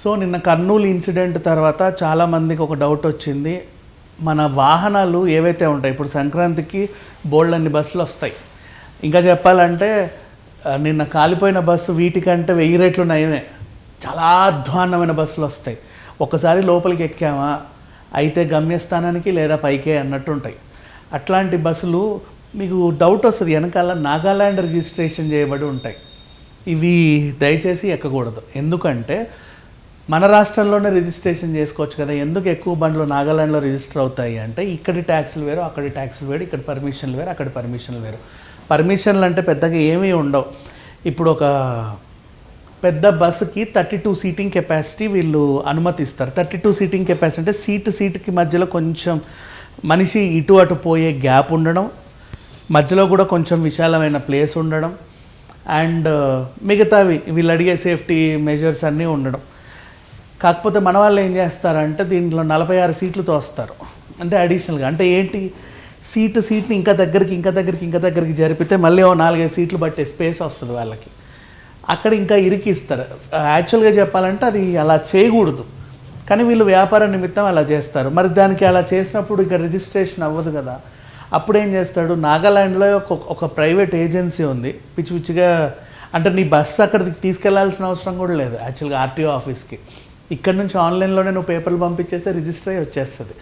So నిన్న Kurnool incident తర్వాత చాలామందికి ఒక డౌట్ వచ్చింది. మన వాహనాలు ఏవైతే ఉంటాయి, ఇప్పుడు సంక్రాంతికి బోల్డ్ అన్ని బస్సులు వస్తాయి. ఇంకా చెప్పాలంటే నిన్న కాలిపోయిన బస్సు వీటికంటే 1000 రెట్లు నయమే. చాలా అధ్వాన్నమైన బస్సులు వస్తాయి. ఒక్కసారి లోపలికి ఎక్కామా అయితే గమ్యస్థానానికి లేదా పైకే అన్నట్టు ఉంటాయి. అట్లాంటి బస్సులు మీకు డౌట్ వస్తుంది, వెనకాల నాగాల్యాండ్ రిజిస్ట్రేషన్ చేయబడి ఉంటాయి. ఇవి దయచేసి ఎక్కకూడదు. ఎందుకంటే మన రాష్ట్రంలోనే రిజిస్ట్రేషన్ చేసుకోవచ్చు కదా. ఎందుకు ఎక్కువ బండ్లు నాగాల్యాండ్లో రిజిస్టర్ అవుతాయి అంటే ఇక్కడి ట్యాక్సులు వేరు, అక్కడి ట్యాక్సులు వేరు, ఇక్కడ పర్మిషన్లు వేరు, అక్కడ పర్మిషన్లు వేరు. పర్మిషన్లు అంటే పెద్దగా ఏమీ ఉండవు. ఇప్పుడు ఒక పెద్ద బస్సుకి 32 సీటింగ్ కెపాసిటీ వీళ్ళు అనుమతిస్తారు. 32 సీటింగ్ కెపాసిటీ అంటే సీటుకి మధ్యలో కొంచెం మనిషి ఇటు అటు పోయే గ్యాప్ ఉండడం, మధ్యలో కూడా కొంచెం విశాలమైన ప్లేస్ ఉండడం, అండ్ మిగతావి వీళ్ళు అడిగే సేఫ్టీ మెజర్స్ అన్నీ ఉండడం. కాకపోతే మన వాళ్ళు ఏం చేస్తారంటే దీంట్లో 46 సీట్లతో వస్తారు. అంటే అడిషనల్గా అంటే ఏంటి, సీట్ని ఇంకా దగ్గరికి జరిపితే మళ్ళీ 4-5 సీట్లు బట్టే స్పేస్ వస్తుంది వాళ్ళకి. అక్కడ ఇంకా ఇరికిస్తారు. యాక్చువల్గా చెప్పాలంటే అది అలా చేయకూడదు, కానీ వీళ్ళు వ్యాపార నిమిత్తం అలా చేస్తారు. మరి దానికి అలా చేసినప్పుడు ఇక్కడ రిజిస్ట్రేషన్ అవ్వదు కదా. అప్పుడు ఏం చేస్తాడు, నాగాల్యాండ్లో ఒక ప్రైవేట్ ఏజెన్సీ ఉంది. పిచ్చిగా అంటే నీ బస్సు అక్కడికి తీసుకెళ్లాల్సిన అవసరం కూడా లేదు యాక్చువల్గా ఆర్టీఓ ఆఫీస్కి. ఇక్కడ నుంచి ఆన్లైన్లోనే నువ్వు పేపర్లు పంపించేస్తే రిజిస్టర్ అయ్యి వచ్చేస్తుంది.